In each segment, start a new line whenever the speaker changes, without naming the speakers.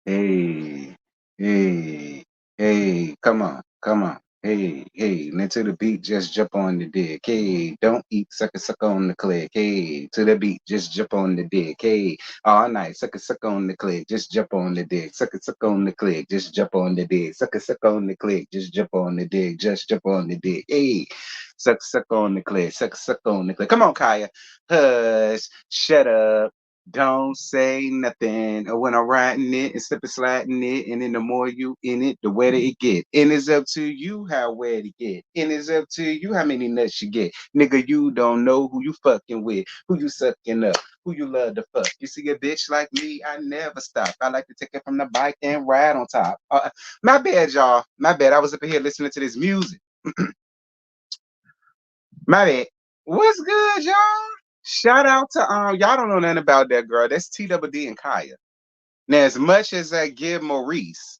Hey, hey, hey, come on, come on. Hey, hey, and to the beat, just jump on the dick. Hey, don't eat, suck on the click. Hey, to the beat, just jump on the dick. Hey, all night, suck on the click, just jump on the dick. Suck on the click, just jump on the dick. Suck on the click, just jump on the dick, just jump on the dick. Hey, suck on the click, suck on the click. Come on, Kaya. Hush, shut up. Don't say nothing when I'm riding it and slip and sliding it, and then the more you in it, the wetter it get. And it's up to you how wet it get. And it's up to you how many nuts you get. Nigga, you don't know who you fucking with, who you sucking up, who you love to fuck. You see a bitch like me, I never stop. I like to take it from the bike and ride on top. My bad, y'all. My bad. I was up here listening to this music. My bad. What's good, y'all? Shout out to y'all don't know nothing about that girl. That's TWD and Kaya. Now, as much as I give Maurice,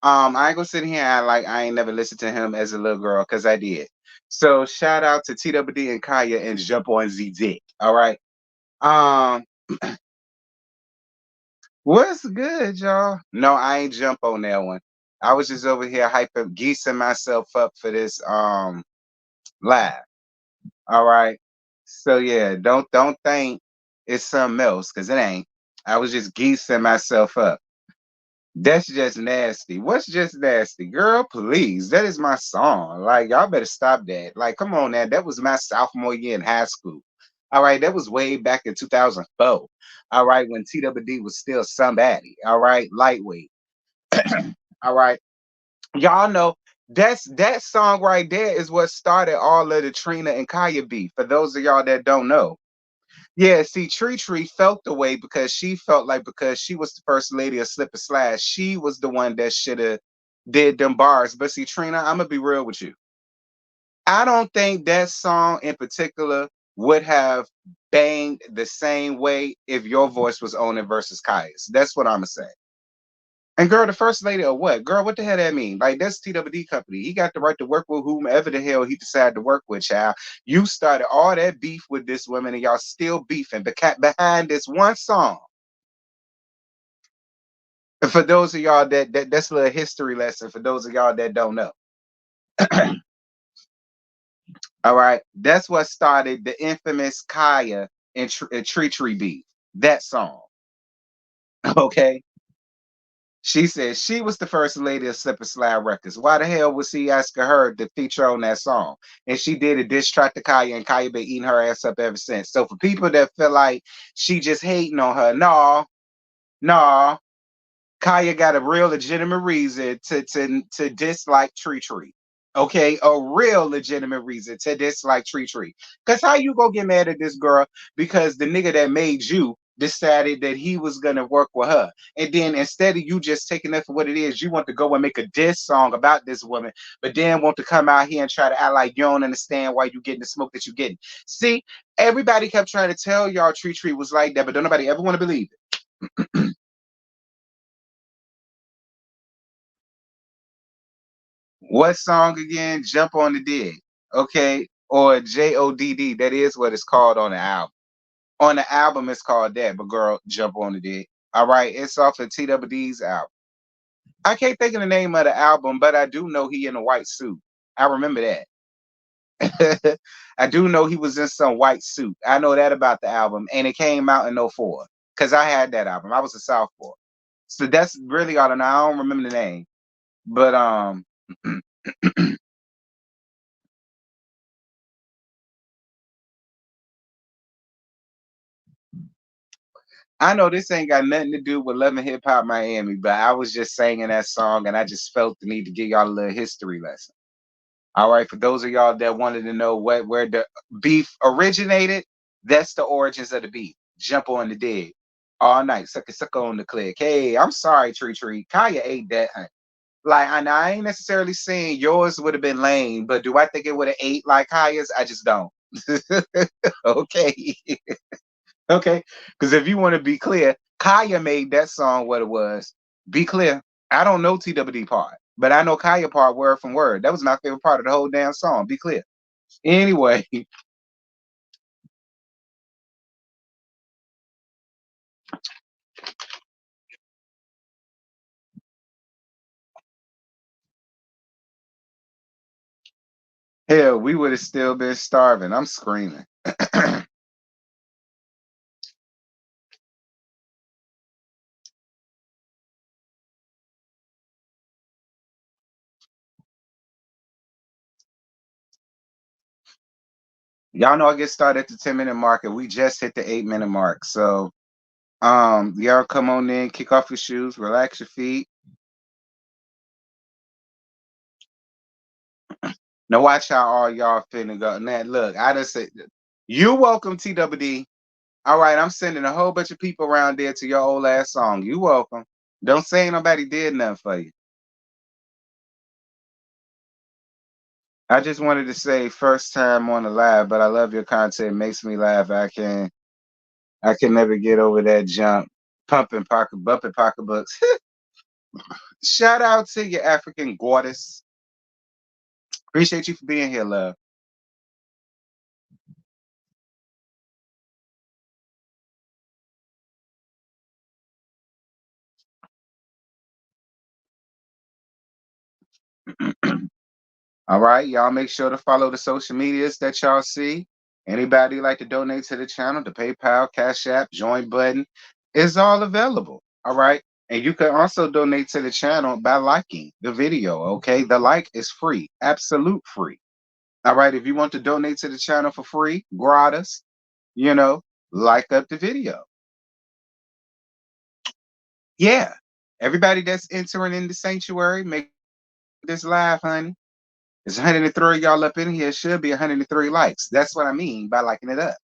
I ain't gonna sit here and act like I ain't never listened to him as a little girl, because I did. So shout out to TWD and Kaya and jump on Z Dick. All right. Um, what's good, y'all? No, I ain't jump on that one. I was just over here hyper geesing myself up for this live. All right. So yeah, don't think it's something else, because it ain't. I was just geesing myself up. That's just nasty. What's just nasty? Girl, please. That is my song. Like, y'all better stop that. Like, come on now. That was my sophomore year in high school. All right. That was way back in 2004. All right. When TWD was still somebody. All right. Lightweight. All right. Y'all know that song right there is what started all of the Trina and Kaya beef. For those of y'all that don't know. Yeah, see, Tree felt the way because she felt like, because she was the first lady of Slip and Slide, she was the one that should have did them bars. But see, Trina, I'm gonna be real with you. I don't think that song in particular would have banged the same way if your voice was on it versus Kaya's. That's what I'm gonna say. And girl, the first lady of what? Girl, what the hell that mean? Like, that's TWD company. He got the right to work with whomever the hell he decided to work with, child. You started all that beef with this woman and y'all still beefing behind this one song. And for those of y'all that's a little history lesson for those of y'all that don't know. All right. That's what started the infamous Kaya and Tree beef. That song. Okay. She said she was the first lady of Slip and Slide Records. Why the hell was he asking her to feature on that song? And she did a diss track to Kaya, and Kaya been eating her ass up ever since. So for people that feel like she just hating on her, no, no, Kaya got a real legitimate reason to dislike Tree. Okay, a real legitimate reason to dislike Tree. Cause how you gonna get mad at this girl because the nigga that made you decided that he was gonna work with her, and then instead of you just taking it for what it is, you want to go and make a diss song about this woman, but then want to come out here and try to act like you don't understand why you getting the smoke that you getting. See, everybody kept trying to tell y'all Tree was like that, but don't nobody ever want to believe it. What song again? Jump on the Dig. Okay. Or JODD. That is what it's called on the album. On the album, it's called that. But girl, Jump on the Dig. All right. It's off of TWD's album. I can't think of the name of the album, but I do know he in a white suit. I remember that. I do know he was in some white suit. I know that about the album. And it came out in '04. Because I had that album. I was a sophomore. So that's really all I know. I don't remember the name. But I know this ain't got nothing to do with Love and Hip Hop Miami, but I was just singing that song and I just felt the need to give y'all a little history lesson. All right, for those of y'all that wanted to know where the beef originated, that's the origins of the beef. Jump on the dig all night, suck on the click. Hey, I'm sorry, Tree. Kaya ate that. Like, I ain't necessarily saying yours would have been lame, but do I think it would have ate like Kaya's? I just don't. Okay. Okay. Because if you want to be clear, Kaya made that song what it was. Be clear. I don't know TWD part, but I know Kaya part word from word. That was my favorite part of the whole damn song. Be clear. Anyway, Hell, we would have still been starving. I'm screaming. Y'all know I get started at the 10-minute mark, and we just hit the 8-minute mark. So, y'all come on in, kick off your shoes, relax your feet. Now watch how all y'all finna go. Now look, I just said you welcome TWD. All right, I'm sending a whole bunch of people around there to your old ass song. You welcome. Don't say nobody did nothing for you. I just wanted to say first time on the live, but I love your content. It makes me laugh. I can never get over that jump. Bumping pocketbooks. Shout out to your African goddess. Appreciate you for being here, love. All right, y'all make sure to follow the social medias that y'all see. Anybody like to donate to the channel, the PayPal, Cash App, join button is all available. All right. And you can also donate to the channel by liking the video. Okay. The like is free, absolute free. All right. If you want to donate to the channel for free, gratis, you know, like up the video. Yeah. Everybody that's entering in the sanctuary, make this live, honey. It's 103 y'all up in here. It should be 103 likes. That's what I mean by liking it up.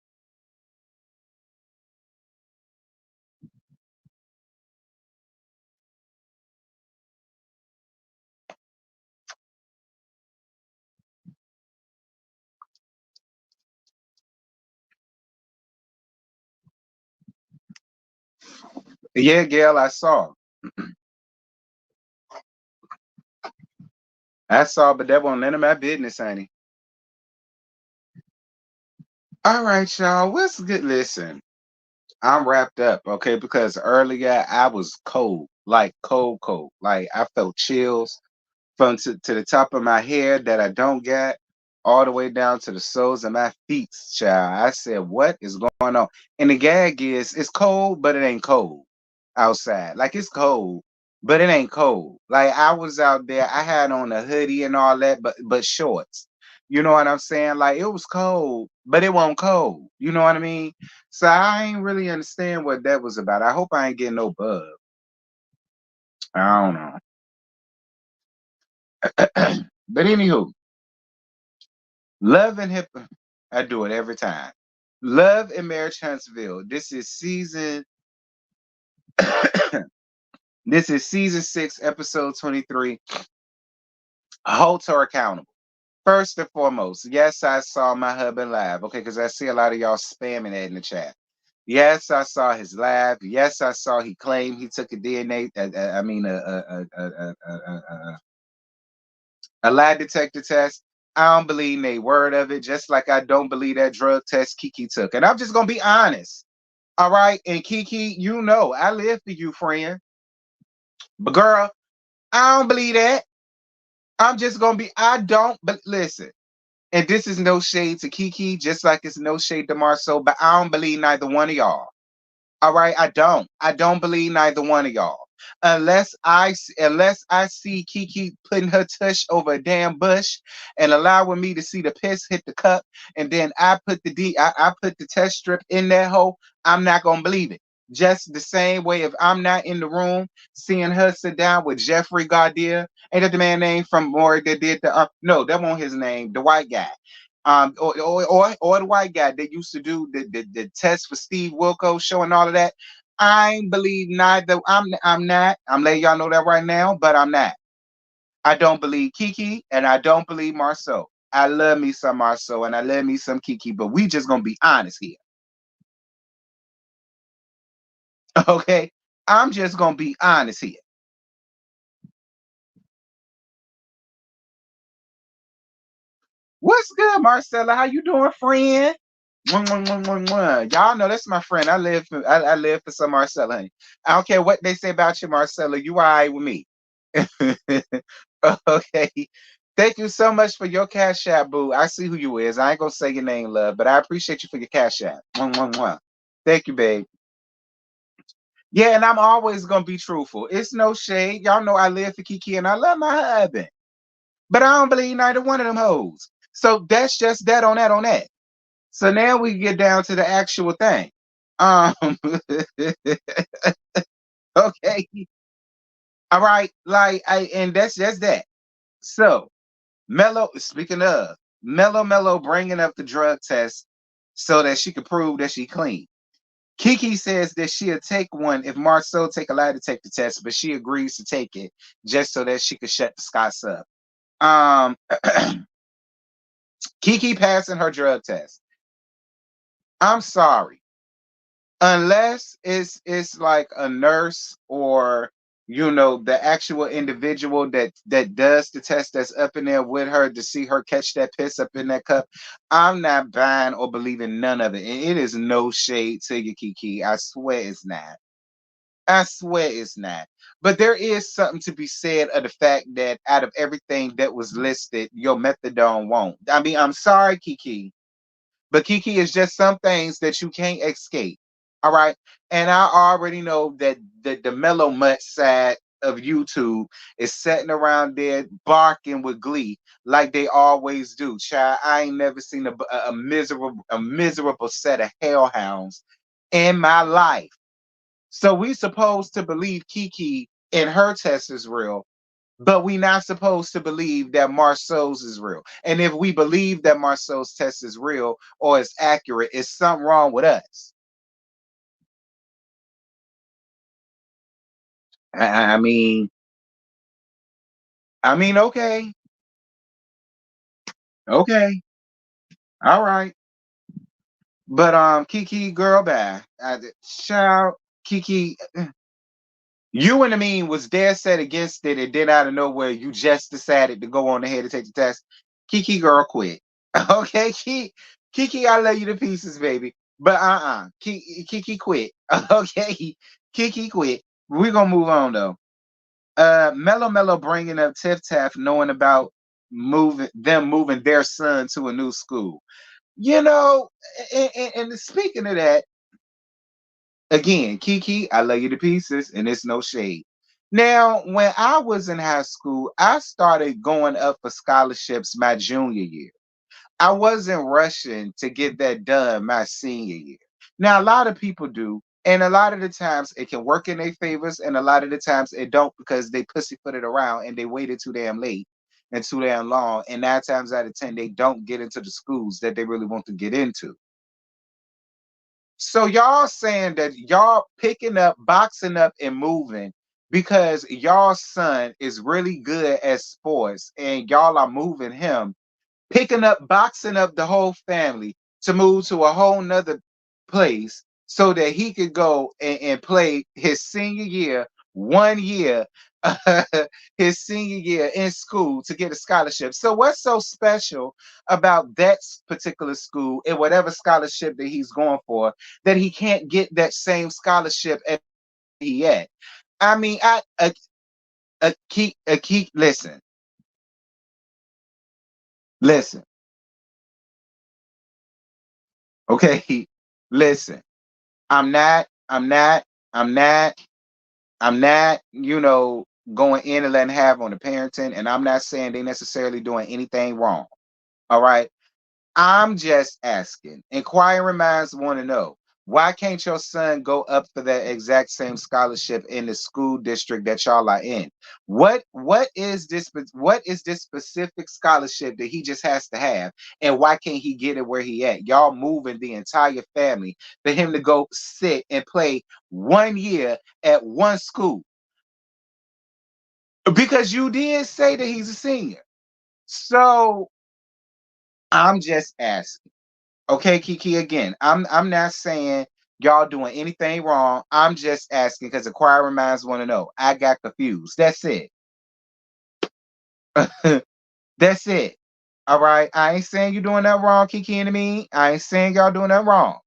Yeah, Gail, I saw. I saw, but that wasn't none of my business, honey. All right, y'all. What's good? Listen, I'm wrapped up, okay, because earlier I was cold, like cold, cold. Like I felt chills from to the top of my head that I don't get, all the way down to the soles of my feet, child. I said, what is going on? And the gag is, it's cold, but it ain't cold outside. Like it's cold, but it ain't cold. Like I was out there, I had on a hoodie and all that, but shorts. You know what I'm saying? Like it was cold, but it wasn't cold. You know what I mean? So I ain't really understand what that was about. I hope I ain't getting no bug. I don't know. But anywho, love and hip. I do it every time. Love and Marriage Huntsville. This is season. This is season 6, episode 23. Holt are accountable. First and foremost, yes, I saw my husband live. Okay, because I see a lot of y'all spamming that in the chat. Yes, I saw his live. Yes, I saw he claimed he took a DNA. I mean, a lie detector test. I don't believe a word of it. Just like I don't believe that drug test Kiki took. And I'm just gonna be honest. All right, and Kiki, you know I live for you, friend. But girl, I don't believe that. I'm just gonna be. I don't. But listen. And this is no shade to Kiki, just like it's no shade to Marceau, but I don't believe neither one of y'all. All right, I don't. I don't believe neither one of y'all. Unless I see Kiki putting her tush over a damn bush and allowing me to see the piss hit the cup, and then I put the test strip in that hole, I'm not gonna believe it. Just the same way if I'm not in the room seeing her sit down with Jeffrey Gardia, ain't that the man name from Maury that did the no, that wasn't his name, the white guy. Or the white guy that used to do the test for Steve Wilkos show and all of that. I ain't believe neither. I'm not. I'm letting y'all know that right now, but I'm not. I don't believe Kiki and I don't believe Marceau. I love me some Marceau and I love me some Kiki, but we just gonna be honest here. Okay? I'm just gonna be honest here. What's good, Marcella? How you doing, friend? Mwah, mwah, mwah, mwah, mwah. Y'all know that's my friend. I live for some Marcella, honey. I don't care what they say about you, Marcella. You all right with me. Okay. Thank you so much for your cash app, boo. I see who you is. I ain't gonna say your name, love, but I appreciate you for your cash app. Mwah, mwah, mwah. Thank you, babe. Yeah, and I'm always gonna be truthful. It's no shade. Y'all know I live for Kiki and I love my husband. But I don't believe neither one of them hoes. So that's just that on that on that. So now we get down to the actual thing. Um okay. All right. Like I and that's just that. So Mello, speaking of Mello bringing up the drug test so that she could prove that she clean. Kiki says that she'll take one if Marceau take a lie to take the test, but she agrees to take it just so that she could shut the Scots up. Um, Kiki passing her drug test. I'm sorry, unless it's like a nurse or the actual individual that does the test that's up in there with her to see her catch that piss up in that cup. I'm not buying or believing none of it, and it is no shade to you, Kiki. I swear it's not. I swear it's not. But there is something to be said of the fact that out of everything that was listed, your methadone won't. I mean, I'm sorry, Kiki, but Kiki is just some things that you can't escape. All right. And I already know that the mellow mutt side of YouTube is sitting around there barking with glee like they always do. Child, I ain't never seen a miserable set of hellhounds in my life. So we supposed to believe Kiki and her test is real, but we not supposed to believe that Marceau's is real. And if we believe that Marceau's test is real or is accurate, it's something wrong with us. I mean, okay, okay, all right. But Kiki, girl, bye. Child, Kiki, you and the mean was dead set against it, and then out of nowhere, you just decided to go on ahead and take the test. Kiki, girl, quit. Okay, Kiki, I love you to pieces, baby. But Kiki quit. Okay, Kiki quit. We're gonna move on though. Mello bringing up Tiff Taff, knowing about moving their son to a new school. You know, and speaking of that, again, Kiki, I love you to pieces, and it's no shade. Now, when I was in high school, I started going up for scholarships my junior year. I wasn't rushing to get that done my senior year. Now, a lot of people do, and a lot of the times it can work in their favors, and a lot of the times it don't because they pussyfooted around and they waited too damn late and too damn long. And 9 times out of 10, they don't get into the schools that they really want to get into. So y'all saying that y'all picking up, boxing up, and moving because y'all son is really good at sports and y'all are moving him, picking up, boxing up the whole family to move to a whole nother place so that he could go and play his senior year, 1 year, his senior year in school to get a scholarship. So what's so special about that particular school and whatever scholarship that he's going for that he can't get that same scholarship at he at? I mean, listen, listen, okay, listen. I'm not, I'm not, I'm not, I'm not, going in and letting have on the parenting, and I'm not saying they necessarily doing anything wrong. All right. I'm just asking. Inquiring minds want to know why can't your son go up for that exact same scholarship in the school district that y'all are in? What is this specific scholarship that he just has to have, and why can't he get it where he at? Y'all moving the entire family for him to go sit and play 1 year at one school because you did say that he's a senior. So I'm just asking. Okay, Kiki, again, I'm not saying y'all doing anything wrong. I'm just asking because inquiring minds want to know. I got confused. That's it. That's it. All right. I ain't saying you doing that wrong, Kiki and me. I ain't saying y'all doing that wrong.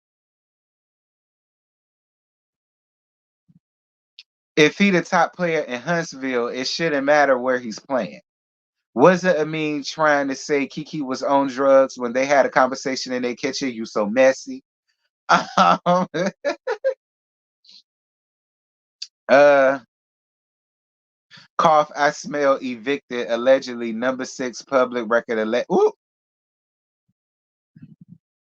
If he the top player in Huntsville, it shouldn't matter where he's playing. Wasn't Amin trying to say Kiki was on drugs when they had a conversation in their kitchen? You so messy. Um, uh, cough. I smell evicted. Allegedly, number six public record. Ooh,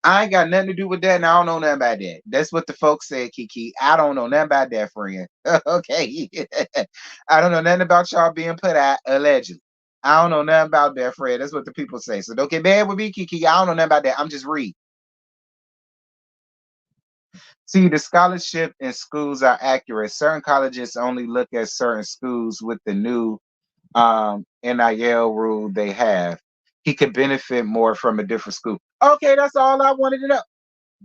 I ain't got nothing to do with that, and I don't know nothing about that. That's what the folks said, Kiki. I don't know nothing about that, friend. Okay, I don't know nothing about y'all being put out allegedly. I don't know nothing about that, Fred. That's what the people say. So don't get mad with me, Kiki. I don't know nothing about that. I'm just reading. See, the scholarship in schools are accurate. Certain colleges only look at certain schools with the new NIL rule they have. He could benefit more from a different school. Okay, that's all I wanted to know.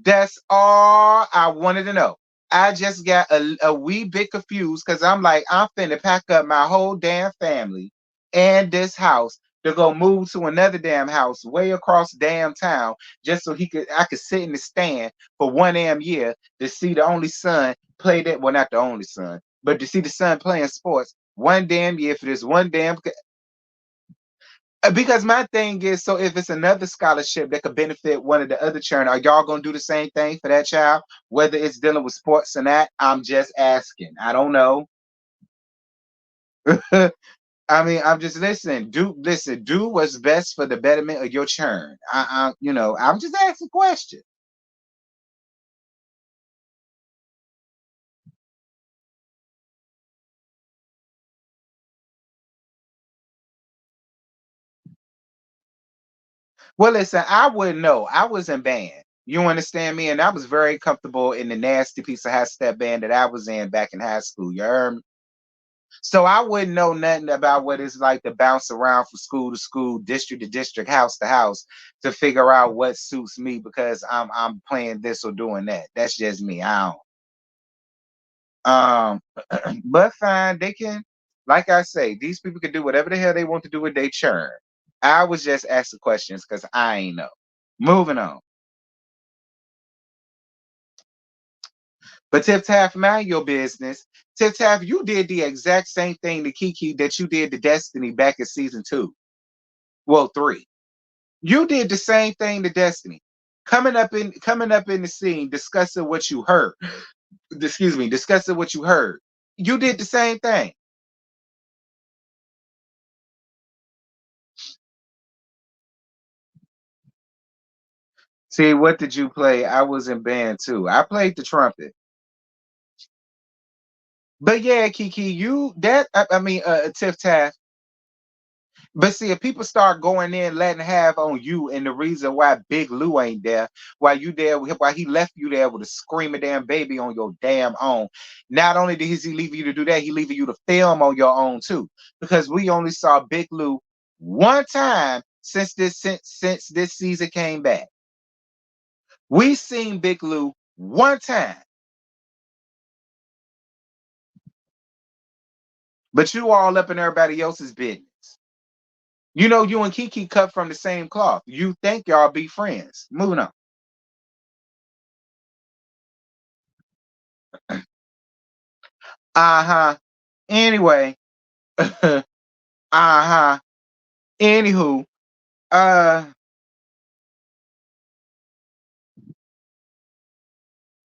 That's all I wanted to know. I just got a wee bit confused because I'm like, I'm finna pack up my whole damn family and this house to go move to another damn house way across damn town just so I could sit in the stand for one damn year to see the only son play that. Well, not the only son, but to see the son playing sports one damn year for this one damn. Because my thing is, so if it's another scholarship that could benefit one of the other children, are y'all gonna do the same thing for that child? Whether it's dealing with sports or not, I'm just asking. I don't know. I mean, I'm just listening. Do what's best for the betterment of your churn. I'm just asking a question. Well, listen, I wouldn't know. I was in band. You understand me? And I was very comfortable in the nasty piece of high step band that I was in back in high school. You heard me? So I wouldn't know nothing about what it's like to bounce around from school to school, district to district, house to house to figure out what suits me because I'm playing this or doing that. That's just me. I don't. But fine, they can, like I say, these people can do whatever the hell they want to do with their churn. I was just asking questions because I ain't know. Moving on. But Tiff Taff, mind your business. Tiff Taff, you did the exact same thing to Kiki that you did to Destiny back in season 2. Well, 3. You did the same thing to Destiny. Coming up in the scene, discussing what you heard. Excuse me, discussing what you heard. You did the same thing. See, what did you play? I was in band too. I played the trumpet. But yeah, Kiki, you that I mean Tiff Taff. But see, if people start going in, letting have on you, and the reason why Big Lou ain't there, why you there, why he left you there with a screaming damn baby on your damn own. Not only did he leave you to do that, he leaving you to film on your own too. Because we only saw Big Lou one time since this season came back. We seen Big Lou one time, but you all up in everybody else's business. You know, you and Kiki cut from the same cloth. You think y'all be friends. Moving on. Uh-huh. Anyway, uh-huh. Anywho, uh,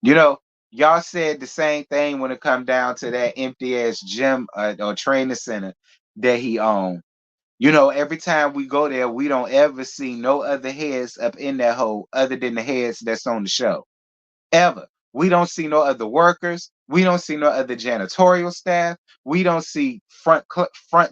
you know, y'all said the same thing when it come down to that empty ass gym or training center that he owned. You know, every time we go there, we don't ever see no other heads up in that hole other than the heads that's on the show. Ever. We don't see no other workers. We don't see no other janitorial staff. We don't see front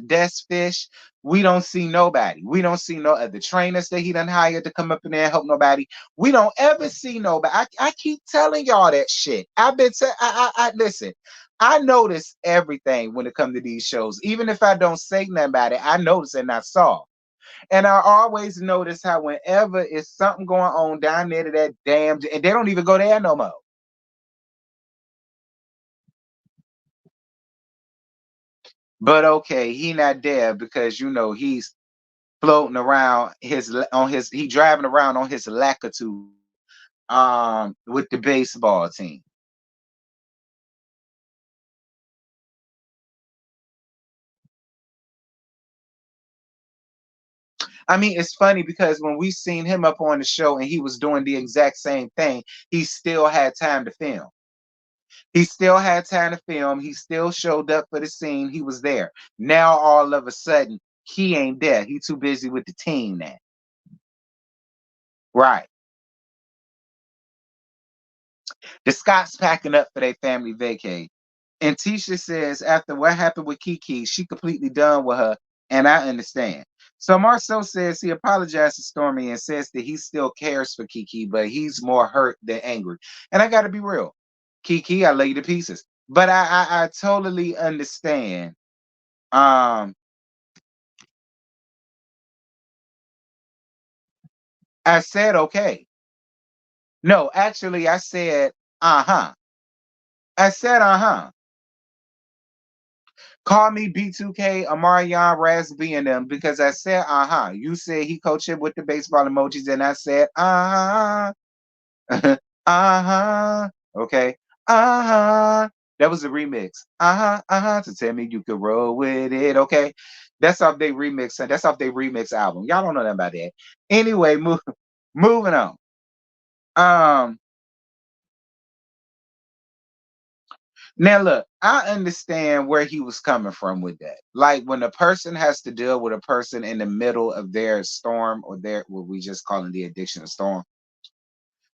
desk fish. We don't see nobody. We don't see no other trainers that he done hired to come up in there and help nobody. We don't ever see nobody. I keep telling y'all that shit. I've been I listen. I notice everything when it comes to these shows. Even if I don't say nothing about it, I notice and I saw. And I always notice how whenever it's something going on down there to that damn, and they don't even go there no more. But okay, he not there because he's floating around he driving around on his Lakitu with the baseball team. I mean, it's funny because when we seen him up on the show and he was doing the exact same thing, he still had time to film. He still had time to film. He still showed up for the scene. He was there. Now all of a sudden, he ain't there. He too busy with the team now. Right. The Scots packing up for their family vacay. And Tisha says after what happened with Kiki, she completely done with her, and I understand. So Marcel says he apologized to Stormy and says that he still cares for Kiki, but he's more hurt than angry. And I gotta be real. Kiki, I love you to pieces. But I totally understand. Um, I said okay. No, actually I said uh-huh. I said uh-huh. Call me B2K, Amarion, Rasby, and them because I said, uh-huh. You said he coached it with the baseball emojis, and I said, uh-huh. uh-huh. Okay. Uh-huh. That was a remix. Uh-huh. Uh-huh. To tell me you could roll with it. Okay. That's off they remix. That's off their remix album. Y'all don't know nothing about that. Anyway, moving on. Um, Now, look, I understand where he was coming from with that. Like when a person has to deal with a person in the middle of their storm or their what we just call it the addiction storm.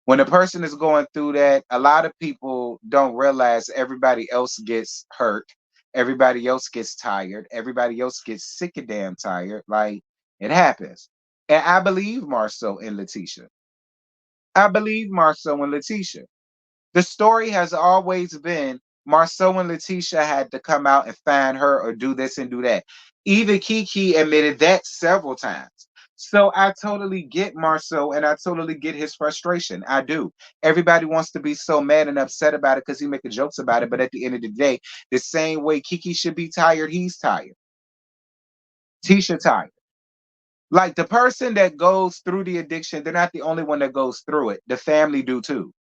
When a person is going through that, a lot of people don't realize everybody else gets hurt, everybody else gets tired, everybody else gets sick and damn tired. Like it happens. And I believe Marcel and Letitia. I believe Marcel and Letitia. The story has always been Marceau and Letitia had to come out and find her or do this and do that. Even Kiki admitted that several times. So I totally get Marceau and I totally get his frustration. I do. Everybody wants to be so mad and upset about it because he making jokes about it. But at the end of the day, the same way Kiki should be tired, he's tired. Tisha tired. Like the person that goes through the addiction, they're not the only one that goes through it. The family do too.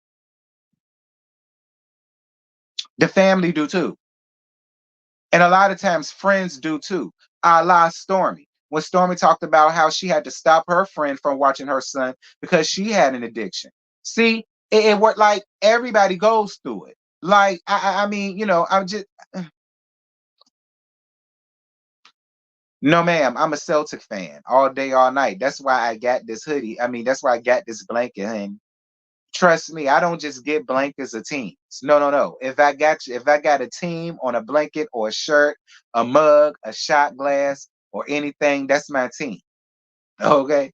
The family do too. And a lot of times friends do too. A la Stormy. When Stormy talked about how she had to stop her friend from watching her son because she had an addiction. See, it worked like everybody goes through it. Like, I mean, I'm just, no, ma'am, I'm a Celtic fan all day, all night. That's why I got this hoodie. I mean, that's why I got this blanket. And trust me, I don't just get blankets or teams. No, no, no. If I got a team on a blanket or a shirt, a mug, a shot glass, or anything, that's my team. Okay.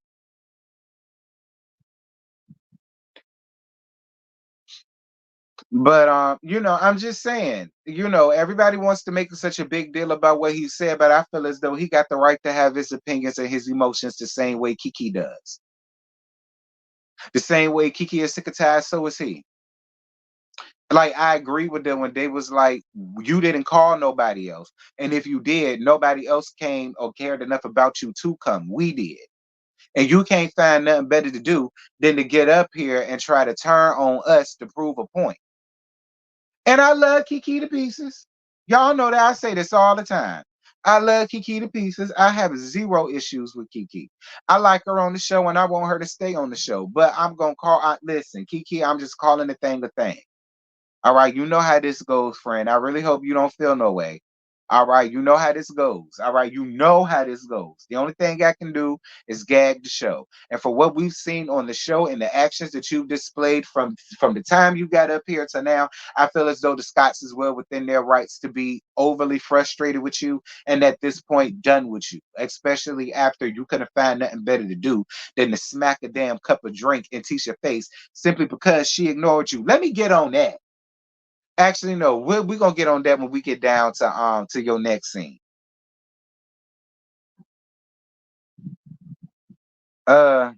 But I'm just saying, everybody wants to make such a big deal about what he said, but I feel as though he got the right to have his opinions and his emotions the same way Kiki does. The same way Kiki is sick and tired, so is he. Like I agree with them when they was like, you didn't call nobody else, and if you did, nobody else came or cared enough about you to come. We did, and you can't find nothing better to do than to get up here and try to turn on us to prove a point. And I love Kiki to pieces. Y'all know that I say this all the time. I love Kiki to pieces. I have zero issues with Kiki. I like her on the show, and I want her to stay on the show. But I'm gonna call. Listen, Kiki, I'm just calling the thing a thing. All right, you know how this goes, friend. I really hope you don't feel no way. All right, you know how this goes. All right, you know how this goes. The only thing I can do is gag the show. And for what we've seen on the show and the actions that you've displayed from the time you got up here to now, I feel as though the Scots is well within their rights to be overly frustrated with you and at this point done with you, especially after you couldn't find nothing better to do than to smack a damn cup of drink in Tisha's face simply because she ignored you. Let me get on that. Actually, no, we're gonna get on that when we get down to your next scene. Uh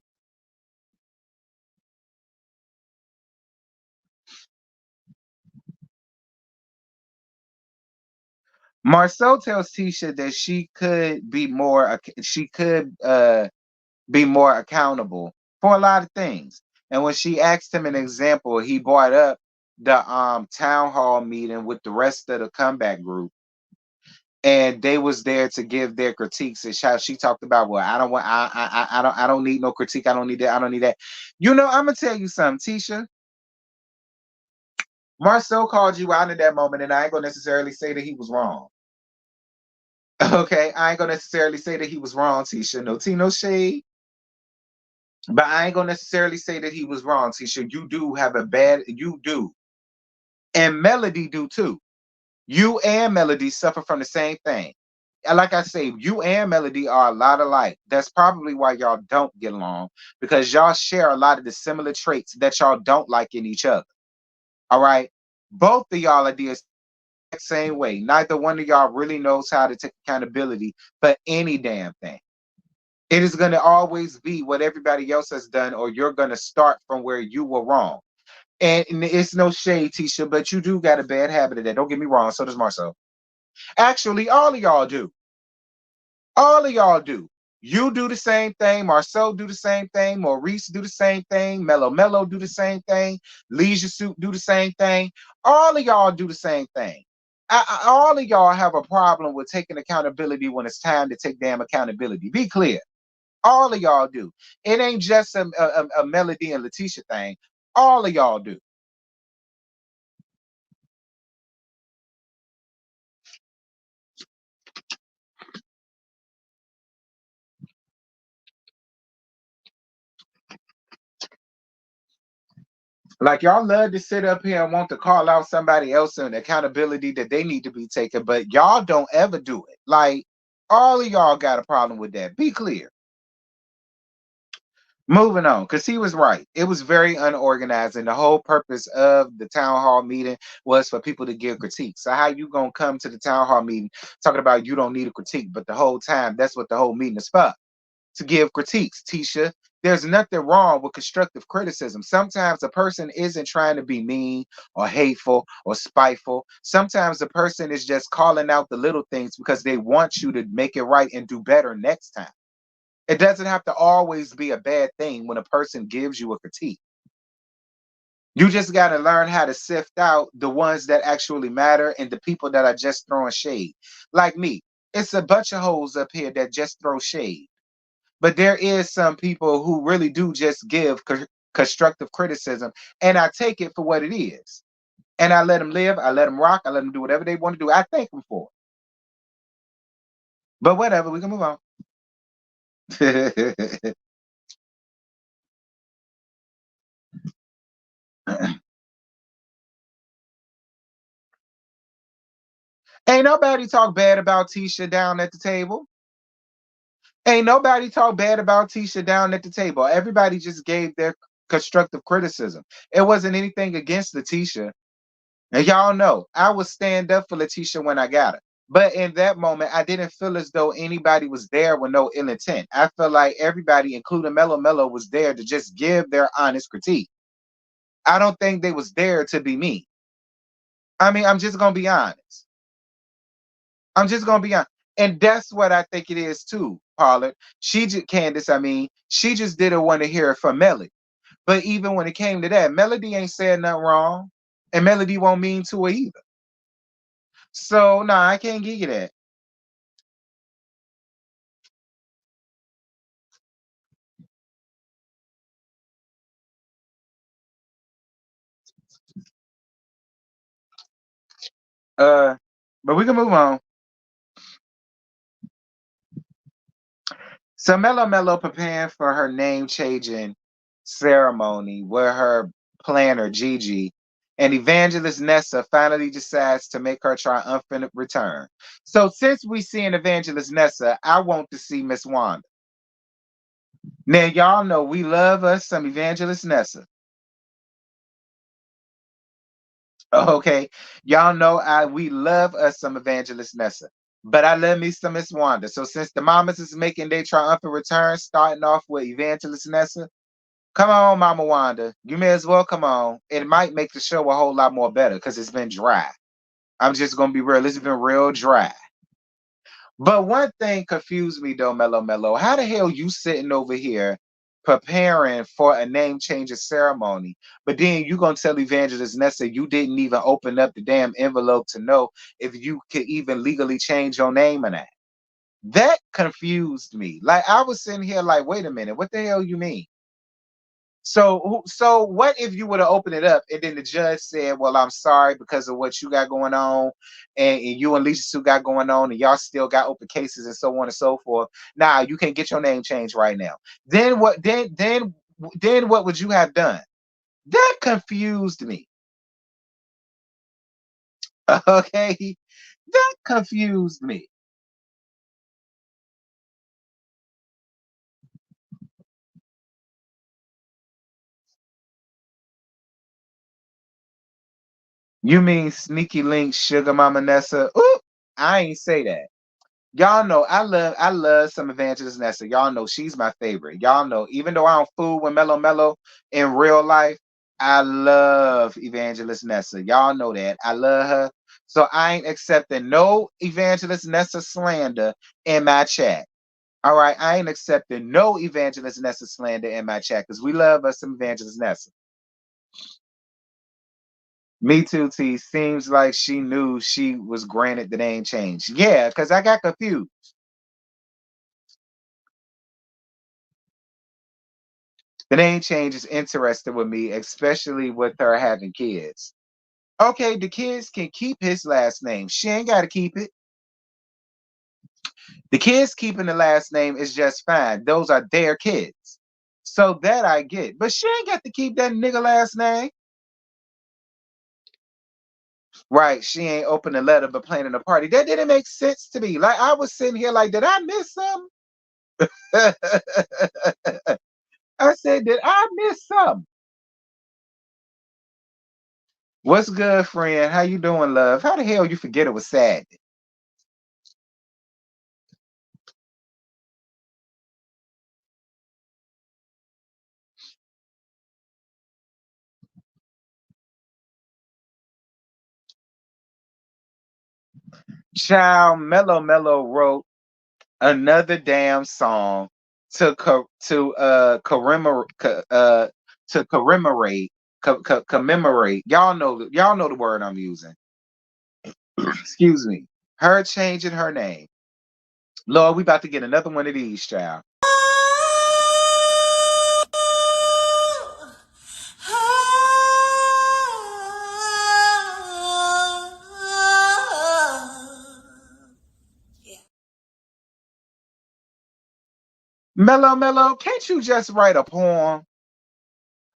Marcel tells Tisha that she could be more accountable for a lot of things. And when she asked him an example, he brought up the town hall meeting with the rest of the comeback group. and they was there to give their critiques. And how she talked about, well, I don't want, I don't need no critique. I don't need that. I don't need that. You know, I'm gonna tell you something, Tisha. Marcel called you out in that moment, and I ain't gonna necessarily say that he was wrong. Okay, I ain't gonna necessarily say that he was wrong, Tisha. No tea, no shade. But I ain't gonna necessarily say that he was wrong, Tisha. You do have a bad, you do, and Melody do too. You and Melody suffer from the same thing. And like I say, you and Melody are a lot alike. That's probably why y'all don't get along, because y'all share a lot of the similar traits that y'all don't like in each other. All right, both of y'all are the same way. Neither one of y'all really knows how to take accountability for any damn thing. It is going to always be what everybody else has done, or you're going to start from where you were wrong. And it's no shade, Tisha, but you do got a bad habit of that. Don't get me wrong. So does Marcel. Actually, all of y'all do. All of y'all do. You do the same thing. Marcel do the same thing. Maurice do the same thing. Mello do the same thing. Leisure Suit do the same thing. All of y'all do the same thing. All of y'all have a problem with taking accountability when it's time to take damn accountability. Be clear. All of y'all do. It ain't just a Melody and Letitia thing. All of y'all do. Like y'all love to sit up here and want to call out somebody else and accountability that they need to be taken, but y'all don't ever do it. Like all of y'all got a problem with that. Be clear. Moving on, because he was right. It was very unorganized, and the whole purpose of the town hall meeting was for people to give critiques. So how you gonna come to the town hall meeting talking about you don't need a critique, but the whole time that's what the whole meeting is for, to give critiques, Tisha. There's nothing wrong with constructive criticism. Sometimes a person isn't trying to be mean or hateful or spiteful. Sometimes a person is just calling out the little things because they want you to make it right and do better next time. It doesn't have to always be a bad thing when a person gives you a critique. You just got to learn how to sift out the ones that actually matter and the people that are just throwing shade. Like me, it's a bunch of hoes up here that just throw shade. But there is some people who really do just give constructive criticism, and I take it for what it is. And I let them live, I let them rock, I let them do whatever they want to do. I thank them for it. But whatever, we can move on. Ain't nobody talk bad about Tisha down at the table. Ain't nobody talk bad about Tisha down at the table. Everybody just gave their constructive criticism. It wasn't anything against Letitia. And y'all know I would stand up for Letitia when I got her. But in that moment, I didn't feel as though anybody was there with no ill intent. I felt like everybody, including Mello, was there to just give their honest critique. I don't think they was there to be me. I mean, I'm just gonna be honest. I'm just gonna be honest. And that's what I think it is too, Pollard. Candace, I mean, she just didn't want to hear it from Melody. But even when it came to that, Melody ain't said nothing wrong. And Melody won't mean to her either. So nah, I can't give you that. Uh, but we can move on. So Mello preparing for her name changing ceremony with her planner Gigi, and Evangelist Nessa finally decides to make her triumphant return. So since we seeing Evangelist Nessa, I want to see Miss Wanda. Now y'all know we love us some Evangelist Nessa. Okay, y'all know we love us some Evangelist Nessa. But I love me some Miss Wanda. So since the mamas is making their triumphant return, starting off with Evangelist Nessa, come on, Mama Wanda. You may as well come on. It might make the show a whole lot more better because it's been dry. I'm just gonna be real. It's been real dry. But one thing confused me though, Mello. How the hell you sitting over here preparing for a name change ceremony. But then you gonna tell Evangelist Nessa you didn't even open up the damn envelope to know if you could even legally change your name or not. That confused me. Like I was sitting here like, wait a minute, what the hell you mean? So what if you would have opened it up and then the judge said, "Well, I'm sorry because of what you got going on, and you and Lisa Sue got going on, and y'all still got open cases and so on and so forth. Now you can't get your name changed right now." Then what? Then what would you have done? That confused me. Okay, that confused me. You mean Sneaky Link, Sugar Mama Nessa? Oop, I ain't say that. Y'all know I love some Evangelist Nessa. Y'all know she's my favorite. Y'all know even though I don't fool with Mellow Mellow in real life, I love Evangelist Nessa. Y'all know that. I love her. So I ain't accepting no Evangelist Nessa slander in my chat. All right. I ain't accepting no Evangelist Nessa slander in my chat because we love us some Evangelist Nessa. Me too, T. Seems like she knew she was granted the name change. Yeah, because I got confused. The name change is interesting with me, especially with her having kids. Okay, the kids can keep his last name. She ain't got to keep it. The kids keeping the last name is just fine. Those are their kids. So that I get. But she ain't got to keep that nigga last name. Right. She ain't opened the letter but planning a party. That didn't make sense to me. Like I was sitting here like, did I miss something? I said, did I miss something? What's good, friend? How you doing, love? How the hell you forget it was sad? Child Mellow Mellow wrote another damn song to commemorate. Y'all know the word I'm using. Excuse me. Her changing her name. Lord, we about to get another one of these, child. Mellow Mellow, can't you just write a poem?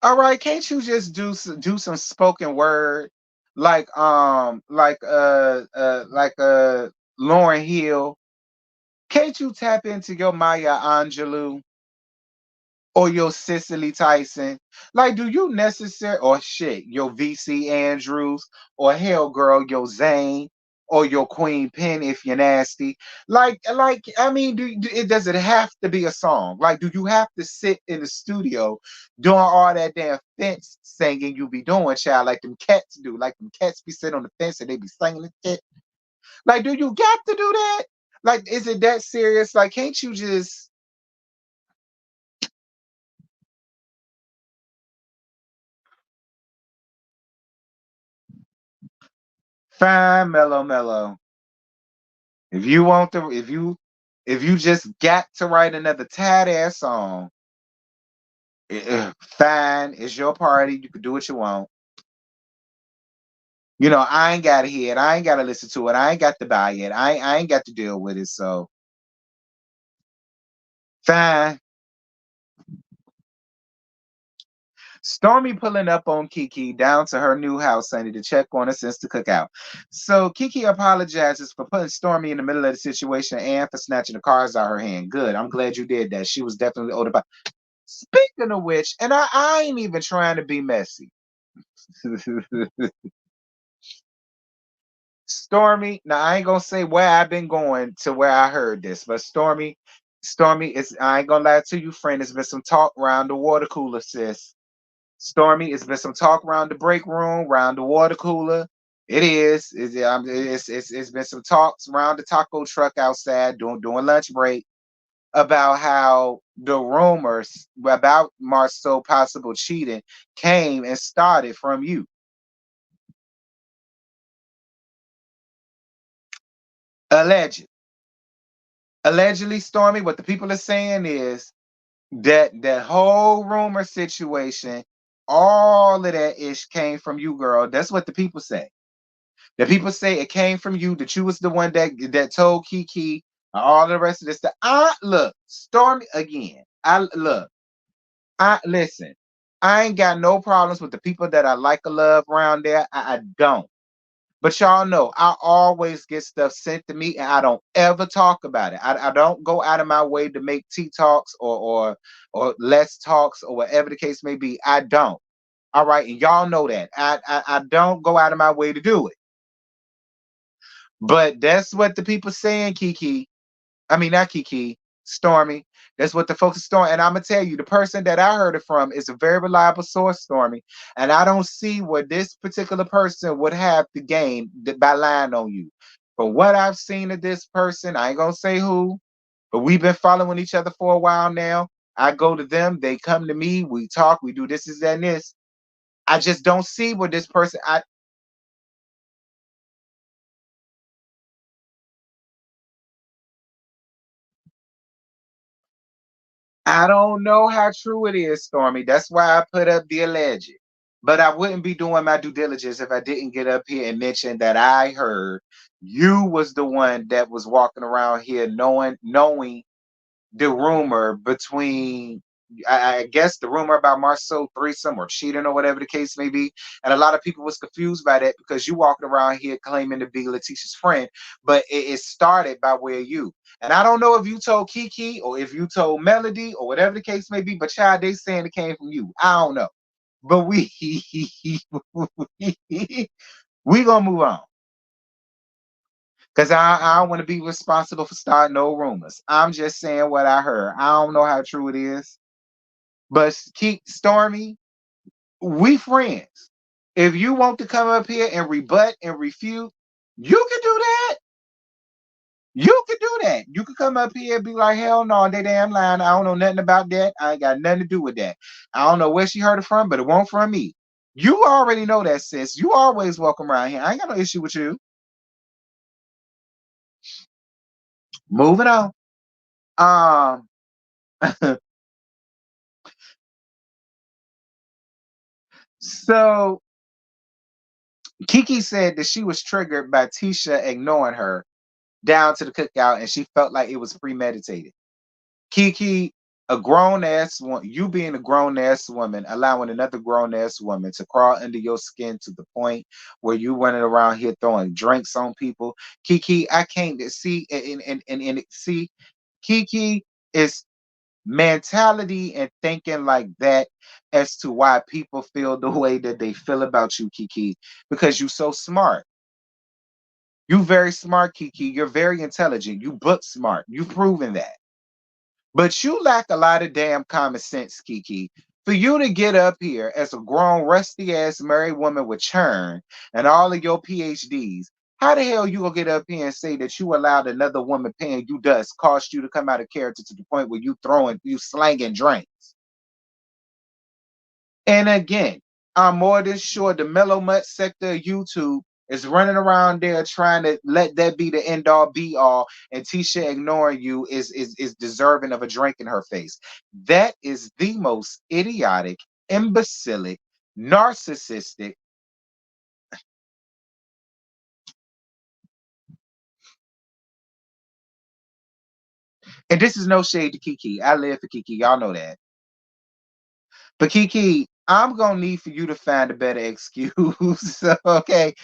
All right, can't you just do some spoken word like Lauren Hill? Can't you tap into your Maya Angelou or your Cicely Tyson? Like, do you necessary or shit your VC Andrews or hell girl your Zane or your Queen Pen if you're nasty? Like I mean, does it have to be a song? Like, do you have to sit in the studio doing all that damn fence singing you be doing, child? Like them cats do. Like them cats be sitting on the fence and they be singing the shit. Like, do you got to do that? Like, is it that serious? Like, can't you just fine mellow mellow? If you want to, if you just got to write another tad ass song, fine, it's your party. You can do what you want. You know, I ain't got to hear it. I ain't got to listen to it. I ain't got to buy it. I ain't got to deal with it. So fine. Stormy pulling up on Kiki down to her new house Sunday to check on her since the cookout. So Kiki apologizes for putting Stormy in the middle of the situation and for snatching the cards out of her hand. Good. I'm glad you did that. She was definitely older. Speaking of which, and I ain't even trying to be messy. Stormy, now I ain't gonna say where I've been going to where I heard this, but Stormy is I ain't gonna lie to you, friend. There's been some talk around the water cooler, sis. Stormy, it's been some talk around the break room, around the water cooler. It is. It's been some talks around the taco truck outside doing lunch break. about how the rumors about Marceau possible cheating came and started from you. Alleged. Allegedly, Stormy, what the people are saying is that whole rumor situation, all of that ish came from you, girl. That's what the people say. The people say it came from you, that you was the one that told Kiki and all the rest of this stuff. I look, Stormy again. I look, I listen. I ain't got no problems with the people that I like or love around there. I don't. But y'all know I always get stuff sent to me and I don't ever talk about it. I don't go out of my way to make tea talks or less talks or whatever the case may be. I don't. All right. And y'all know that. I don't go out of my way to do it. But that's what the people saying, Kiki. I mean, not Kiki, Stormy. That's what the folks are Stormy. And I'm gonna tell you, the person that I heard it from is a very reliable source, Stormy. And I don't see what this particular person would have to gain by lying on you. But what I've seen of this person, I ain't gonna say who, but we've been following each other for a while now. I go to them, they come to me, we talk, we do this, that, and this. I just don't see what this person. I don't know how true it is, Stormy. That's why I put up the alleged. But I wouldn't be doing my due diligence if I didn't get up here and mention that I heard you was the one that was walking around here knowing the rumor between I guess the rumor about Marceau threesome or cheating or whatever the case may be. And a lot of people was confused by that because you walking around here claiming to be Letitia's friend, but it started by way of you. And I don't know if you told Kiki or if you told Melody or whatever the case may be, but child, they saying it came from you. I don't know. But we gonna move on. Cause I don't want to be responsible for starting no rumors. I'm just saying what I heard. I don't know how true it is. But keep Stormy, we friends. If you want to come up here and rebut and refute, you can do that. You can do that. You can come up here and be like, hell no, they damn lying. I don't know nothing about that. I ain't got nothing to do with that. I don't know where she heard it from, but it won't from me. You already know that, sis. You always welcome around here. I ain't got no issue with you. Moving on. Um, so Kiki said that she was triggered by Tisha ignoring her down to the cookout and she felt like it was premeditated. Kiki, a grown ass woman, you being a grown ass woman, allowing another grown ass woman to crawl under your skin to the point where you running around here throwing drinks on people. Kiki, I can't see and see Kiki is mentality and thinking like that as to why people feel the way that they feel about you, Kiki, because you're so smart. You very smart, Kiki. You're very intelligent. You book smart. You've proven that. But you lack a lot of damn common sense, Kiki. For you to get up here as a grown, rusty ass married woman with churn and all of your PhDs, how the hell you gonna get up here and say that you allowed another woman paying you dust cost you to come out of character to the point where you slanging drinks? And again, I'm more than sure the mellow mutt sector of YouTube is running around there trying to let that be the end all be all, and Tisha ignoring you is deserving of a drink in her face. That is the most idiotic, imbecilic, narcissistic, and this is no shade to Kiki. I live for Kiki, y'all know that. But Kiki, I'm gonna need for you to find a better excuse. Okay,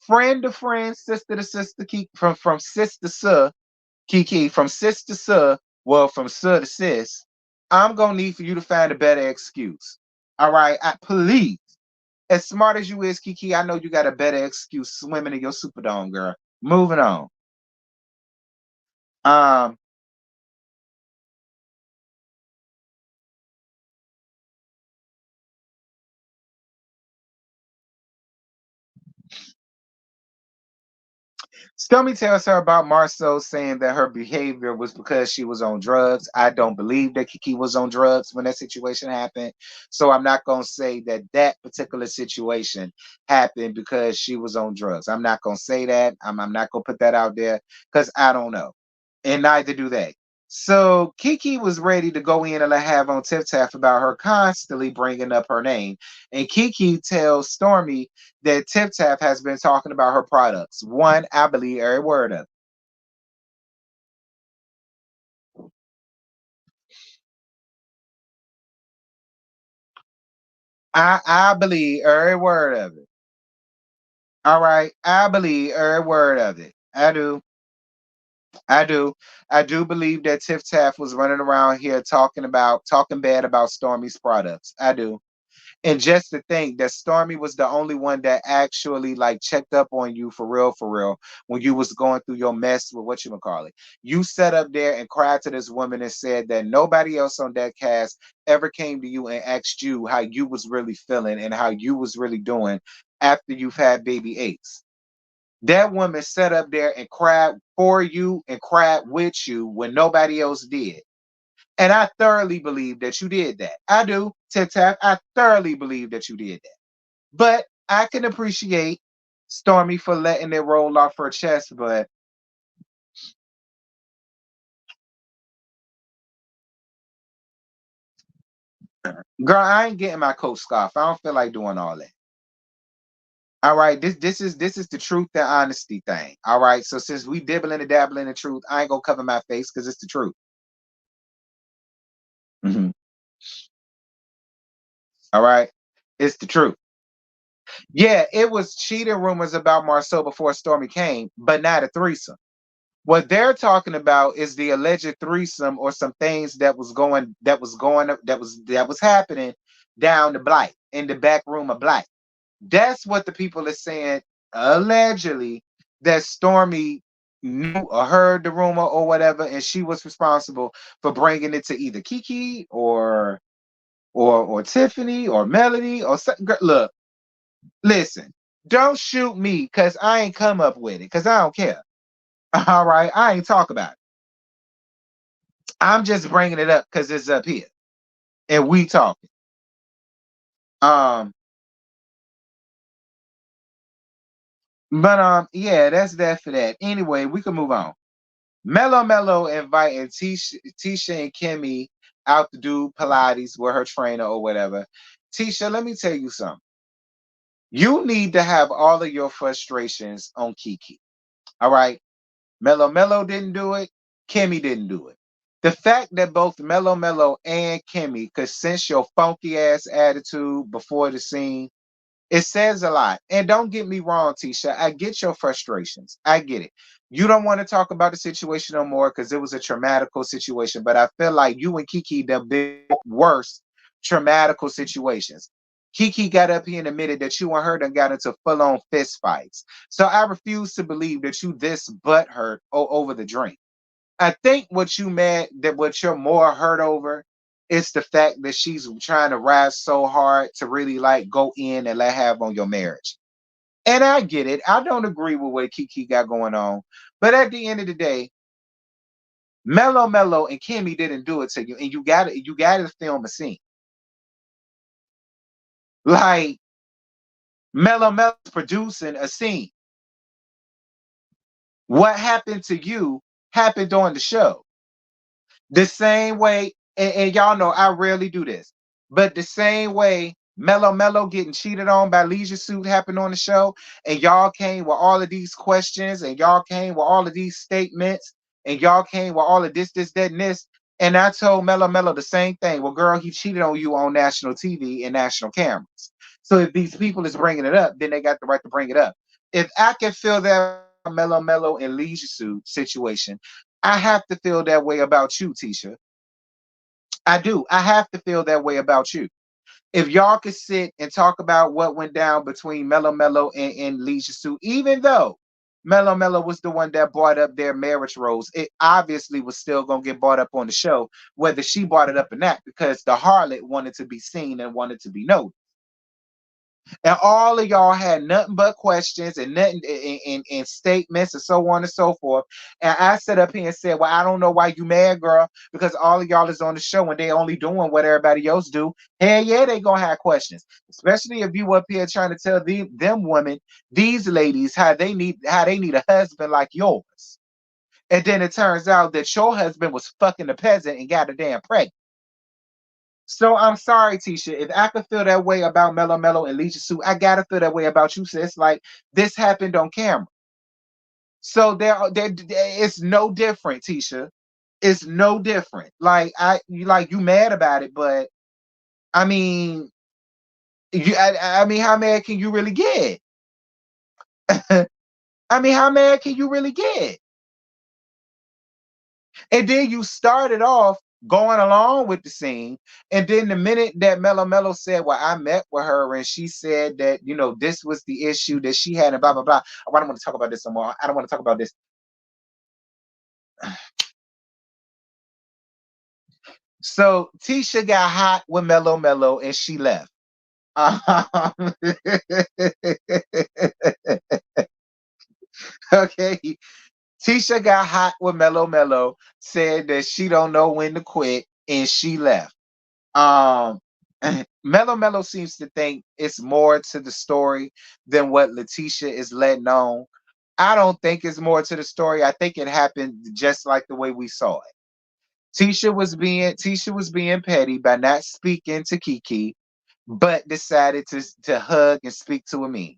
friend to friend, sister to sister, Kiki, from sis to sir, Kiki, from sis to sir, well, from sir to sis, I'm gonna need for you to find a better excuse. All right, please. As smart as you is, Kiki, I know you got a better excuse swimming in your superdome, girl. Moving on. Um, Stormy tells her about Marceau saying that her behavior was because she was on drugs. I don't believe that Kiki was on drugs when that situation happened. So I'm not going to say that that particular situation happened because she was on drugs. I'm not going to say that. I'm not going to put that out there because I don't know. And neither do they. So Kiki was ready to go in and have on Tip Tap about her constantly bringing up her name. And Kiki tells Stormy that Tip Tap has been talking about her products. One, I believe every word of it. I believe every word of it. All right. I believe every word of it. I do. I do. I do believe that Tiff Taff was running around here talking bad about Stormy's products. I do. And just to think that Stormy was the only one that actually like checked up on you for real, when you was going through your mess with what you call it. You sat up there and cried to this woman and said that nobody else on that cast ever came to you and asked you how you was really feeling and how you was really doing after you've had baby Ace. That woman sat up there and cried for you and cried with you when nobody else did. And I thoroughly believe that you did that. I do, Tip Tap. I thoroughly believe that you did that. But I can appreciate Stormy for letting it roll off her chest. But girl, I ain't getting my coat scarf. I don't feel like doing all that. All right, this is the truth and honesty thing. All right, so since we dibbling and dabbling in the truth, I ain't gonna cover my face because it's the truth. Mhm. All right, it's the truth. Yeah, it was cheating rumors about Marceau before Stormy came, but not a threesome. What they're talking about is the alleged threesome or some things that was happening down the Blight in the back room of Blight. That's what the people are saying allegedly that Stormy knew or heard the rumor or whatever, and she was responsible for bringing it to either Kiki or Tiffany or Melody or something. Look, listen, don't shoot me because I ain't come up with it because I don't care. All right, I ain't talk about it. I'm just bringing it up because it's up here and we talking. Um, but yeah, that's that for that. Anyway, we can move on. Mello inviting Tisha and Kimmy out to do Pilates with her trainer or whatever. Tisha, let me tell you something. You need to have all of your frustrations on Kiki. All right. Mello didn't do it. Kimmy didn't do it. The fact that both Mello and Kimmy could sense your funky ass attitude before the scene, it says a lot. And don't get me wrong, Tisha. I get your frustrations. I get it. You don't want to talk about the situation no more because it was a traumatical situation. But I feel like you and Kiki the big worse traumatical situations. Kiki got up here and admitted that you and her done got into full-on fist fights. So I refuse to believe that you this butt hurt over the drink. I think what you're more hurt over is the fact that she's trying to rise so hard to really like go in and let have on your marriage. And I get it. I don't agree with what Kiki got going on. But at the end of the day, Mello and Kimmy didn't do it to you. And you gotta film a scene. Like Mello's producing a scene. What happened to you happened on the show. The same way, and y'all know I rarely do this, but the same way Mello getting cheated on by Leisure Suit happened on the show, and y'all came with all of these questions, and y'all came with all of these statements, and y'all came with all of this, that, and this. And I told Mello the same thing. Well, girl, he cheated on you on national TV and national cameras. So if these people is bringing it up, then they got the right to bring it up. If I can feel that Mello and Leisure Suit situation, I have to feel that way about you, Tisha. I do. I have to feel that way about you. If y'all could sit and talk about what went down between Mello and Leisure Suit, even though Mello was the one that brought up their marriage roles, it obviously was still gonna get brought up on the show, whether she brought it up or not, because the harlot wanted to be seen and wanted to be noticed. And all of y'all had nothing but questions and nothing and statements and so on and so forth. And I sat up here and said, well, I don't know why you mad, girl, because all of y'all is on the show and they only doing what everybody else do. Hell yeah, they gonna have questions. Especially if you up here trying to tell them women, these ladies, how they need a husband like yours. And then it turns out that your husband was fucking the peasant and got a damn pregnant. So I'm sorry, Tisha. If I could feel that way about Mellow Mellow and Leisure Suit, I gotta feel that way about you, sis. Like this happened on camera. So it's no different, Tisha. It's no different. You mad about it, but I mean, I mean, how mad can you really get? I mean, how mad can you really get? And then you started off going along with the scene. And then the minute that Mello Mello said, well, I met with her and she said that, this was the issue that she had and blah, blah, blah. I don't want to talk about this anymore. I don't want to talk about this. So Tisha got hot with Mello Mello and she left. Okay. Tisha got hot with Mello Mello, said that she don't know when to quit, and she left. Um, Mello Mello seems to think it's more to the story than what Letitia is letting on. I don't think it's more to the story. I think it happened just like the way we saw it. Tisha was being petty by not speaking to Kiki, but decided to hug and speak to Amin.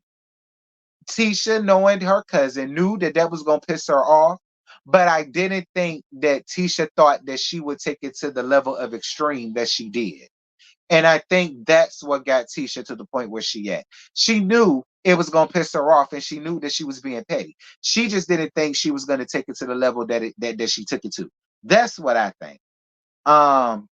Tisha, knowing her cousin, knew that that was gonna piss her off, but I didn't think that Tisha thought that she would take it to the level of extreme that she did. And I think that's what got Tisha to the point where she at. She knew it was gonna piss her off, and she knew that she was being petty. She just didn't think she was gonna take it to the level that she took it to. That's what I think. Um,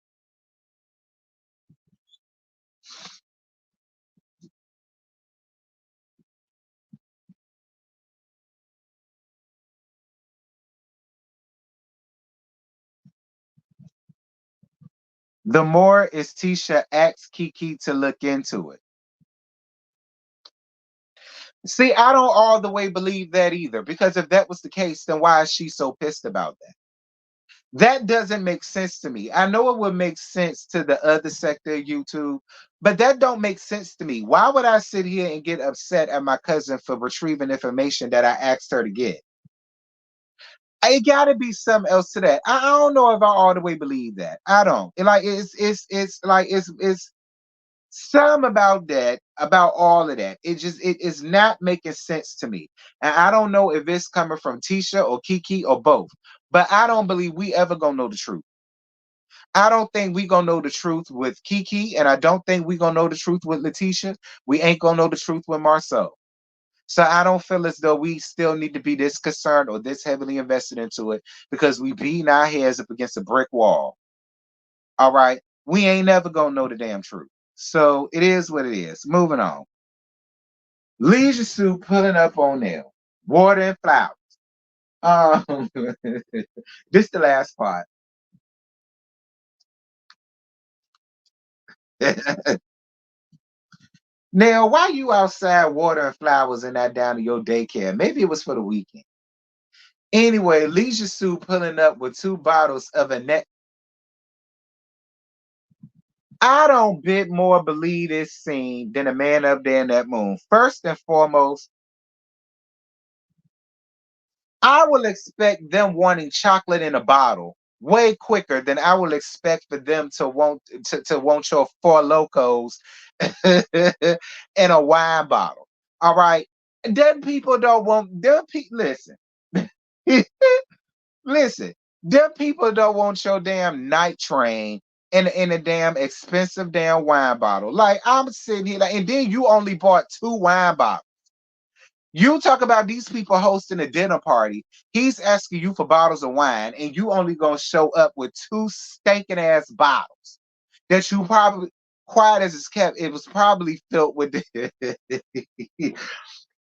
the more is Tisha asks Kiki to look into it. See, I don't all the way believe that either, because if that was the case, then why is she so pissed about that? That doesn't make sense to me. I know it would make sense to the other sector of YouTube, but that don't make sense to me. Why would I sit here and get upset at my cousin for retrieving information that I asked her to get? It gotta be something else to that. I don't know if I all the way believe that. I don't. It's some about that, about all of that. It is not making sense to me. And I don't know if it's coming from Tisha or Kiki or both. But I don't believe we ever gonna know the truth. I don't think we gonna know the truth with Kiki, and I don't think we gonna know the truth with Letitia. We ain't gonna know the truth with Marceau. So I don't feel as though we still need to be this concerned or this heavily invested into it because we beating our heads up against a brick wall. All right. We ain't never gonna know the damn truth. So it is what it is. Moving on. Leisure Suit pulling up on them. Water and flowers. Um, this the last part. Now, why you outside watering flowers and that down to your daycare? Maybe it was for the weekend. Anyway, Leisure Suit pulling up with two bottles of a net. I don't bit more believe this scene than a man up there in that moon. First and foremost, I will expect them wanting chocolate in a bottle way quicker than I will expect for them to want your four locos in a wine bottle. All right. Them people don't want them people listen. Listen, them people don't want your damn night train in a damn expensive damn wine bottle. Like I'm sitting here, like, and then you only bought two wine bottles. You talk about these people hosting a dinner party. He's asking you for bottles of wine, and you only gonna show up with two stinking ass bottles that you probably quiet as it's kept. It was probably filled with it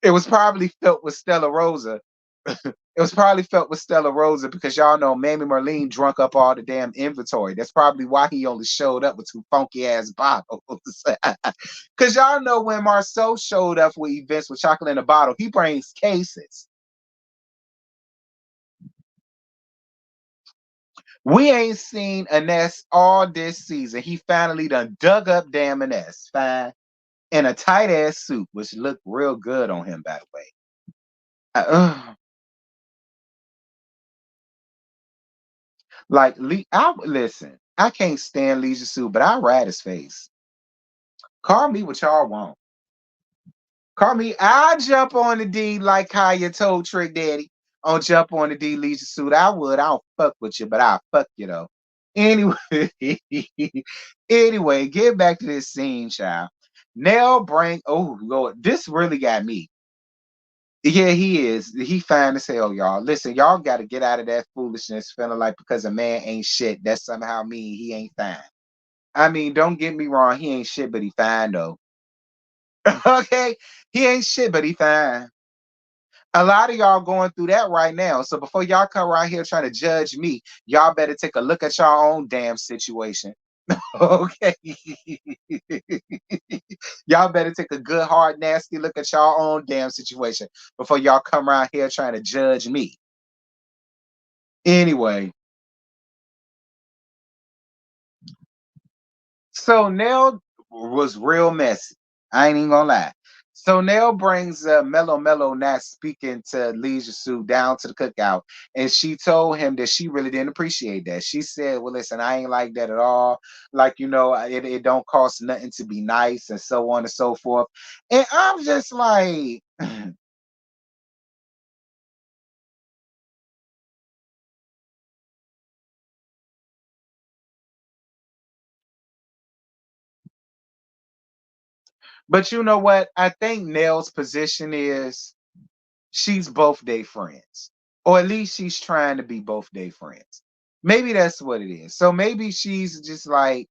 was probably filled with Stella Rosa. It was probably felt with Stella Rosa because y'all know Mammy Merlene drunk up all the damn inventory. That's probably why he only showed up with two funky ass bottles. Because y'all know when Marceau showed up with events with chocolate in a bottle, he brings cases. We ain't seen Ines all this season. He finally done dug up damn Ines. Fine. In a tight ass suit, which looked real good on him, by the way. Uh, like, listen, I can't stand Leisure Suit, but I ride his face. Call me what y'all want. Call me. I jump on the D like Kaya told Trick Daddy. On jump on the D Leisure Suit. I would. I don't fuck with you, but I'll fuck you though. Anyway, anyway, get back to this scene, child. Nell bring. Oh Lord, this really got me. Yeah, he is. He fine as hell, y'all. Listen, y'all got to get out of that foolishness, feeling like because a man ain't shit, that somehow mean he ain't fine. I mean, don't get me wrong, he ain't shit, but he fine though. Okay, he ain't shit, but he fine. A lot of y'all going through that right now. So before y'all come around here trying to judge me, y'all better take a look at your own damn situation. Okay. Y'all better take a good, hard, nasty look at your own damn situation before y'all come around here trying to judge me. Anyway, so Nell was real messy. I ain't even gonna lie. So Nell brings Mellow Mellow not speaking to Leisure Sue down to the cookout, and she told him that she really didn't appreciate that. She said, "Well, listen, I ain't like that at all. Like it don't cost nothing to be nice, and so on and so forth." And I'm just like, but you know what? I think Nell's position is she's both day friends, or at least she's trying to be both day friends. Maybe that's what it is. So maybe she's just like,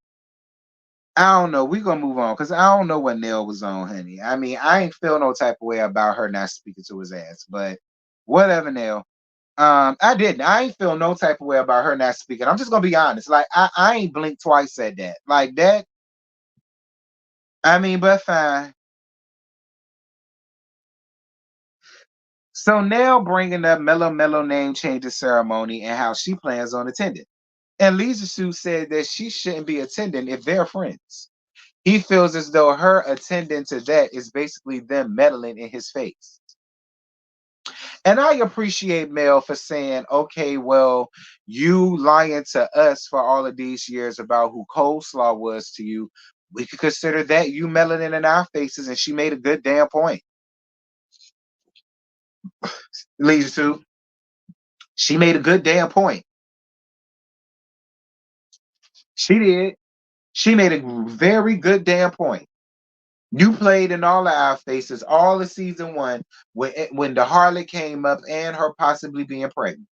I don't know. We're gonna move on because I don't know what Nell was on, honey. I mean, I ain't feel no type of way about her not speaking to his ass, but whatever, Nell. I didn't. I ain't feel no type of way about her not speaking. I'm just gonna be honest. Like, I ain't blinked twice at that. Like that. I mean, but fine. So Nell bringing up Mellow Mellow name changes ceremony and how she plans on attending. And Lisa Sue said that she shouldn't be attending if they're friends. He feels as though her attending to that is basically them meddling in his face. And I appreciate Mel for saying, okay, well, you lying to us for all of these years about who coleslaw was to you. We could consider that you melanin in our faces, and she made a good damn point. Lisa Sue, she made a good damn point. She did. She made a very good damn point. You played in all of our faces, all of season one, when the harlot came up and her possibly being pregnant.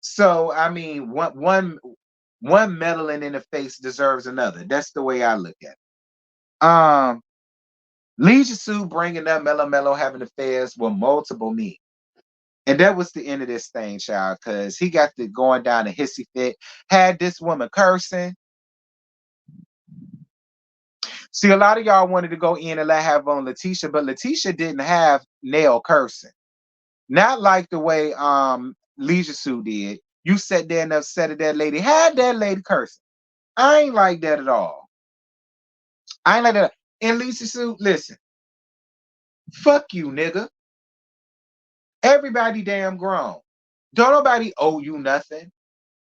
So I mean, one meddling in the face deserves another. That's the way I look at it. Leisure Sue bringing up Mellow Mellow having affairs with multiple men. And that was the end of this thing, child, because he got the going down a hissy fit, had this woman cursing. See, a lot of y'all wanted to go in and let have on Letitia, but Letitia didn't have Nail cursing. Not like the way Leisure Sue did. You sat there and upset at that lady, had that lady cursing. I ain't like that at all. I ain't like that. And Leisure Sue, listen, fuck you, nigga. Everybody damn grown. Don't nobody owe you nothing.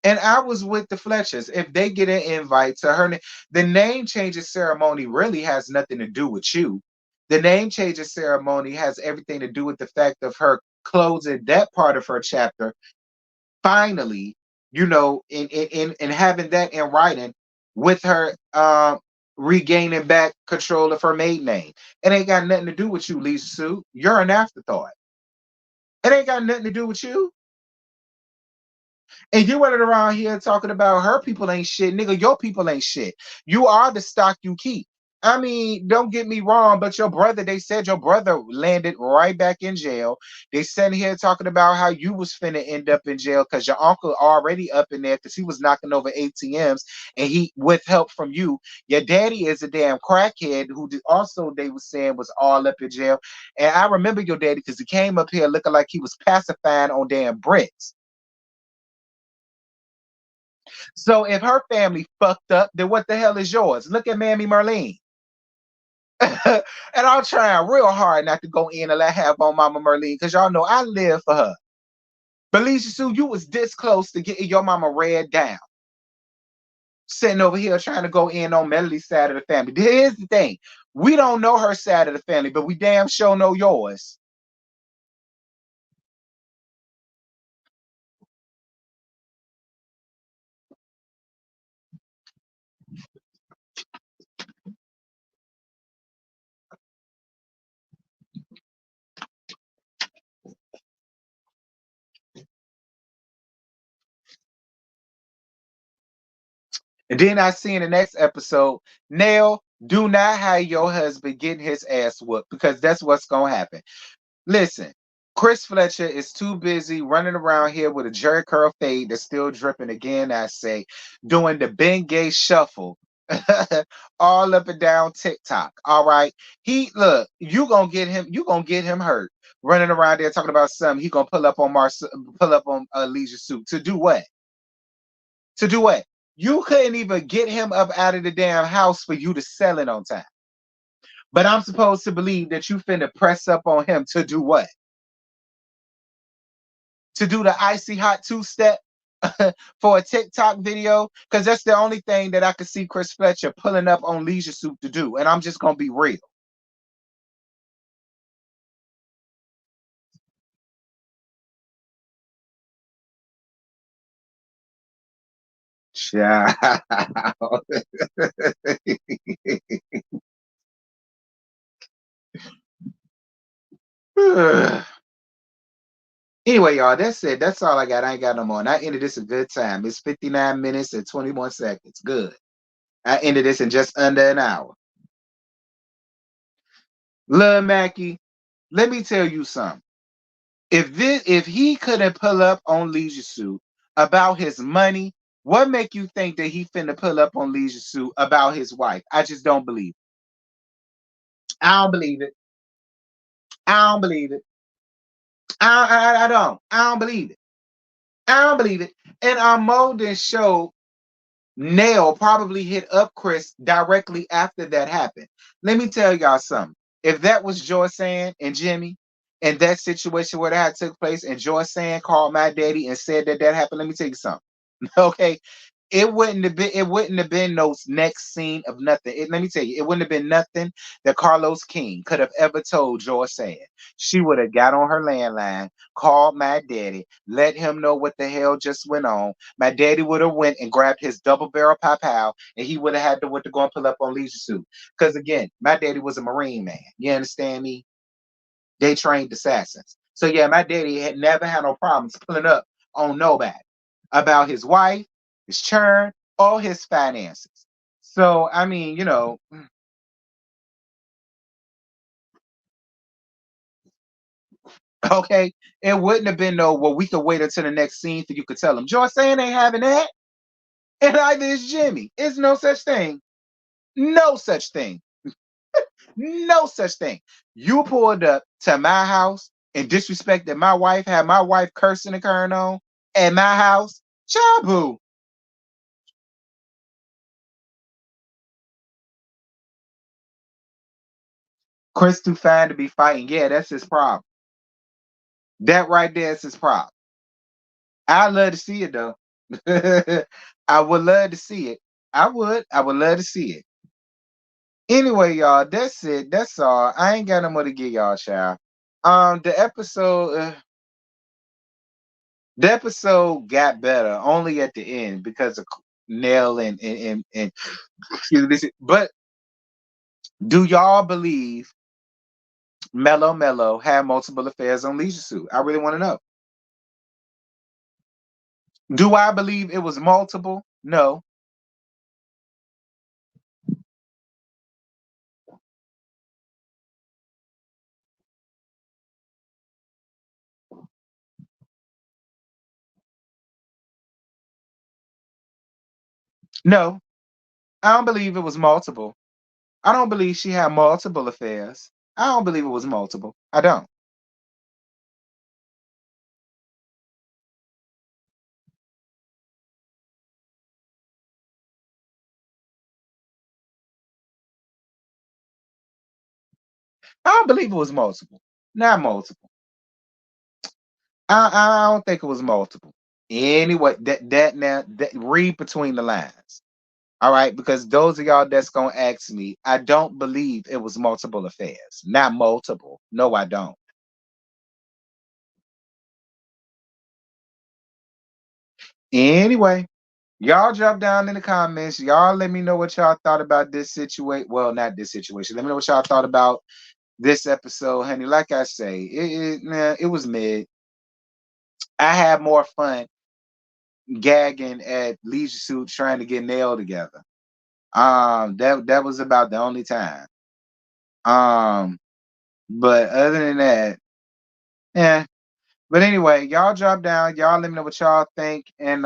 And I was with the Fletchers. If they get an invite to her, the name changes ceremony really has nothing to do with you. The name changes ceremony has everything to do with the fact of her closing that part of her chapter finally, in having that in writing with her regaining back control of her maiden name. It ain't got nothing to do with you, Lisa Sue. You're an afterthought. It ain't got nothing to do with you. And you running around here talking about her people ain't shit. Nigga, your people ain't shit. You are the stock you keep. I mean, don't get me wrong, but your brother, they said your brother landed right back in jail. They sitting here talking about how you was finna end up in jail because your uncle already up in there because he was knocking over ATMs and he with help from you. Your daddy is a damn crackhead who also they was saying was all up in jail. And I remember your daddy because he came up here looking like he was pacifying on damn bricks. So if her family fucked up, then what the hell is yours? Look at Mammy Merlene. And I'm trying real hard not to go in and let have on Mama Merlene because y'all know I live for her. But Lisa Sue, you was this close to getting your mama read down. Sitting over here trying to go in on Melody's side of the family. Here's the thing. We don't know her side of the family, but we damn sure know yours. And then I see in the next episode, Nell, do not have your husband getting his ass whooped because that's what's gonna happen. Listen, Chris Fletcher is too busy running around here with a jerry curl fade that's still dripping again, I say, doing the Ben Gay shuffle all up and down TikTok. All right. He look, you gonna get him hurt running around there talking about something. He gonna pull up on Leisure Suit. To do what? To do what? You couldn't even get him up out of the damn house for you to sell it on time. But I'm supposed to believe that you finna press up on him to do what? To do the icy hot two-step for a TikTok video? Because that's the only thing that I could see Chris Fletcher pulling up on Leisure Suit to do. And I'm just gonna be real. Child. Anyway, y'all, that's it. That's all I got. I ain't got no more. And I ended this a good time. It's 59 minutes and 21 seconds. Good. I ended this in just under an hour. Lil Mackie, let me tell you something. If he couldn't pull up on Leisure Suit about his money, what make you think that he finna pull up on Leisure Suit about his wife? I just don't believe it. I don't believe it. I don't believe it. I don't. I don't believe it. I don't believe it. And our Molden show Nail probably hit up Chris directly after that happened. Let me tell y'all something. If that was Joy Sand and Jimmy, and that situation where that took place, and Joy Sand called my daddy and said that that happened, let me tell you something. Okay, it wouldn't have been no next scene of nothing. Let me tell you, it wouldn't have been nothing that Carlos King could have ever told Joy Sand. She would have got on her landline, called my daddy, let him know what the hell just went on. My daddy would have went and grabbed his double barrel pow pow, and he would have had to went to go and pull up on Leisure Suit. Because again, my daddy was a Marine man. You understand me? They trained assassins. So yeah, my daddy had never had no problems pulling up on nobody about his wife, his churn, or his finances. So I mean, okay, it wouldn't have been no, well, we could wait until the next scene for you could tell him. Joy saying ain't having that. And neither is Jimmy. It's no such thing. No such thing. No such thing. You pulled up to my house and disrespected my wife, had my wife cursing and carrying on at my house. Chabu. Chris too fine to be fighting. Yeah, that's his problem. That right there is his problem. I love to see it though. I would love to see it. I would. I would love to see it. Anyway, y'all, that's it. That's all. I ain't got no more to give y'all, child. The episode got better only at the end because of Nell and excuse me. But do y'all believe Mello Mello had multiple affairs on Leisure Suit? I really want to know. Do I believe it was multiple? No. No, I don't believe it was multiple. I don't believe she had multiple affairs. I don't believe it was multiple. I don't. I don't believe it was multiple. Not multiple. I don't think it was multiple. Anyway, that now that read between the lines. All right, because those of y'all that's gonna ask me, I don't believe it was multiple affairs. Not multiple. No, I don't. Anyway, y'all drop down in the comments. Y'all let me know what y'all thought about this situation. Well, not this situation. Let me know what y'all thought about this episode, honey. Like I say, it was mid. I had more fun gagging at Leisure Suit trying to get nailed together. That was about the only time. Um, but other than that, yeah. But anyway, y'all drop down. Y'all let me know what y'all think. And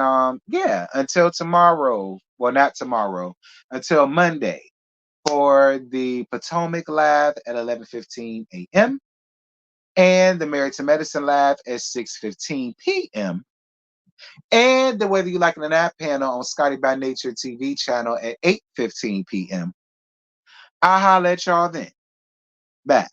yeah, until tomorrow. Well, not tomorrow. Until Monday for the Potomac Live at 11:15 a.m. and the Married to Medicine Live at 6:15 p.m. and the Whether You Like It or Not panel on Scotty by Nature TV channel at 8:15 p.m. I'll holler at y'all then. Bye.